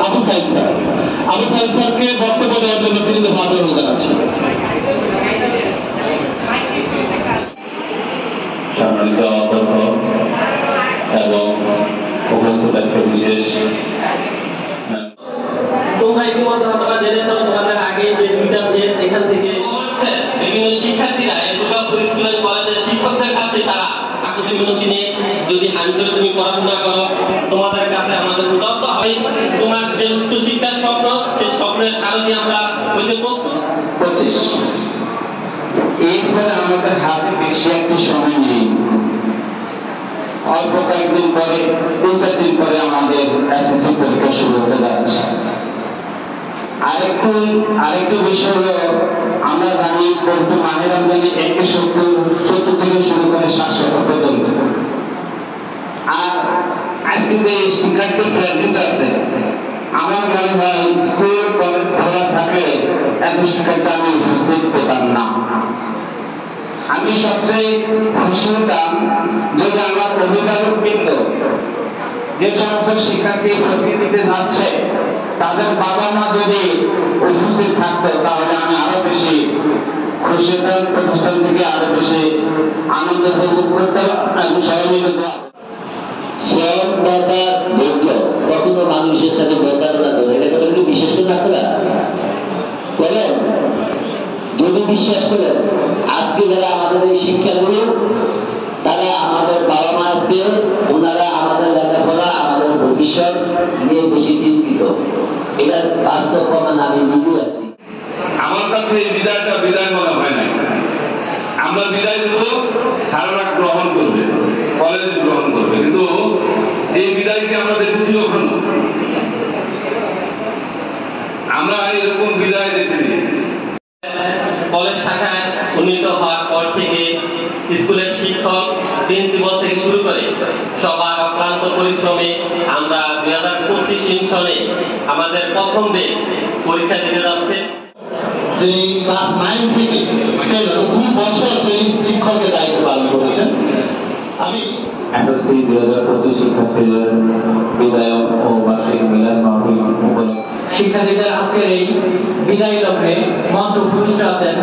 Abu Saeed sir. Abu Saeed স্যারকে বক্তব্য দেওয়ার জন্য কিন্তু অনুরোধ জানাচ্ছি। সম্মানিত অধ্যক্ষ এবং উপস্থিত আজকে বিশেষ তোমরা ইতিমধ্যে হয়তো জেনেছ তোমাদের আগে যে দুইটা দেশ এখান থেকে বিভিন্ন শিক্ষার্থীরা এই দুর্গাপুর স্কুল কলেজের শিক্ষকদের কাছে তারা আকুতি মিনতি নিয়ে যদি হামিদুল তুমি পড়াশোনা করো তোমাদের কাছে আমাদের উদ্যত হয় তোমার যে উচ্চ শিক্ষার স্বপ্ন সেই স্বপ্নের সারথি আমরা হইতে প্রস্তুত। 25 এরপরে আমাদের হাতে বেশি একটি সময় নেই। অল্প কয়েকদিন পরে 2-4 দিন পরে আমাদের এসএসসি পরীক্ষা শুরু হতে যাচ্ছে। আরেকটু বিষয় হলো আমরা জানি পবিত্র মাহে রমজানে 170 থেকে শুরু করে 700 পর্যন্ত। আর আজকে যে শিক্ষার্থী প্রেজেন্ট আছে আমার মনে হয় স্কুল কলেজ খোলা থাকলে এত শিক্ষার্থী আমি উপস্থিত পেতাম না। আমি সবচেয়ে খুশি হতাম যদি আমার অভিভাবক বৃন্দ যে সমস্ত শিক্ষার্থী ভর্তি দিতে যাচ্ছে তাদের বাবা মা যদি উপস্থিত থাকতো তাহলে আমি আরো বেশি খুশি হতাম, প্রতিষ্ঠান থেকে আরো বেশি আনন্দ উপভোগ করতাম এবং সবাই মিলে কখনো মানুষের সাথে প্রতারণা করে এটা করে কি বিশ্বাস করে আপনারা বলেন? যদি বিশ্বাস করেন আজকে যারা আমাদের এই শিক্ষাগুলো তারা আমাদের বাবা মা আছে, ওনারা আমাদের লেখাপড়া আমাদের ভবিষ্যৎ নিয়ে বেশি চিন্তিত। এটার বাস্তব প্রমাণ আমি নিজে আছি। আমার কাছে এই বিদায়টা বিদায় মনে হয় নাই। আমরা বিদায় দেব, সারারা গ্রহণ করবে, কলেজ গ্রহণ করবে, কিন্তু এই বিদায়কে আমরা দেখেছি কখনো? আমরা এরকম বিদায় দেখিনি। কলেজ শাখায় উন্নীত হওয়ার পর থেকে স্কুলের শিক্ষক প্রিন্সিপাল থেকে শুরু করে সবার অক্লান্ত পরিশ্রমে আমরা 2025 সালে আমাদের প্রথম বেচ পরীক্ষা দিতে যাচ্ছে। যিনি ক্লাস 9 থেকে 2 বছর সেই শিক্ষকের দায়িত্ব পালন করেছেন। আমি এসএসসি 2025 শিক্ষার্থীদের বিদায়ক ও বার্ষিক মিলাদ মাহফিল উপলক্ষে শিক্ষার্থীদের আজকের এই বিদায় লগ্নে মঞ্চ উপবিষ্ট আছেন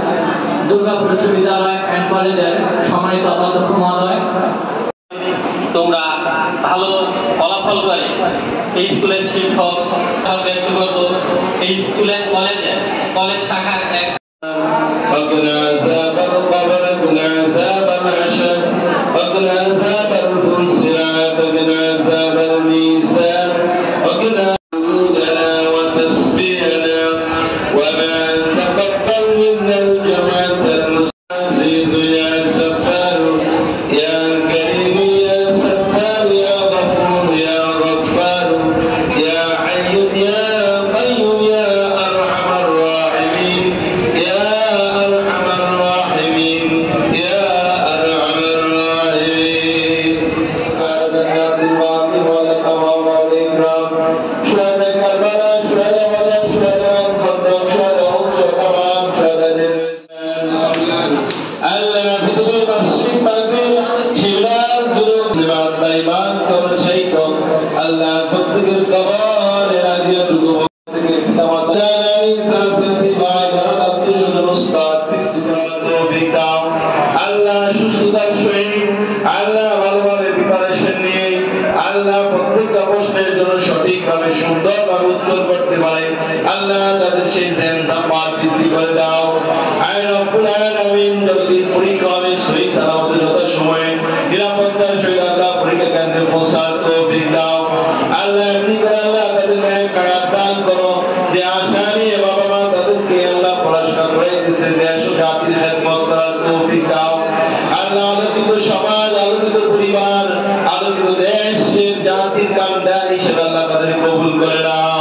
দুর্গাপুর উচ্চ বিদ্যালয় অ্যান্ড কলেজের সম্মানিত অধ্যক্ষ মহোদয়। তোমরা ভালো ফলাফল করে এই স্কুলের শিক্ষক ব্যক্তিগত এই স্কুলের কলেজ শাখার এক وقنا عذاب القبر وقنا عذاب العشر وقنا عذاب الفلسرات وقنا عذاب الميزان وقنا عودنا وتسبيحنا وما تقبل منا الجماعة المعزز يا سفار يا كريم يا ستار يا غفور يا غفار يا حي يا قيوم يا أرحم الراحمين يا أرحم الراحمين يا أرحم الراحمين هذا النظام والثواب والإكرام شهداء كربلاء شهداء بدر شهداء الخندق شهداء أحد شهداء شهداء আল্লাহ পৃথিবীর পশ্চিম প্রান্তে হিলাল জুলুম জীবন বেঈমান কোন শহীদ আল্লাহ প্রত্যেকের কবরে রাজিয়া দুগো থেকে পিতামাতা জানাই সাসসি ভাই বড় আত্মীয়স্বজন উস্তাদ তৌফিক দাও আল্লাহ সুস্থতার সহিত আল্লাহ ভালোভাবে প্রিপারেশন নিয়ে আল্লাহ প্রত্যেকটা প্রশ্নের জন্য সঠিকভাবে সুন্দরভাবে উত্তর করতে পারে আল্লাহ তাদের সেই জেন সম্মান বৃদ্ধি করে দাও আয় রব্বুল আলামিন যদি পরীক্ষা হবে সহি সালামতে যত সময় নিরাপত্তার সহিত আল্লাহ পরীক্ষা কেন্দ্রে পৌঁছার তৌফিক দাও আল্লাহ এমনি করে আল্লাহ তাদের ন্যায় কায়াত দান করো যে আশা নিয়ে বাবা মা তাদেরকে আল্লাহ পড়াশোনা করাইতেছে দেশ ও জাতির খেদমত করার তৌফিক দাও আল্লাহ আলোকিত সমাজ আলোকিত পরিবার আলোকিত দেশের জাতির কান্ডার হিসেবে আল্লাহ তাদের কবুল করে নাও।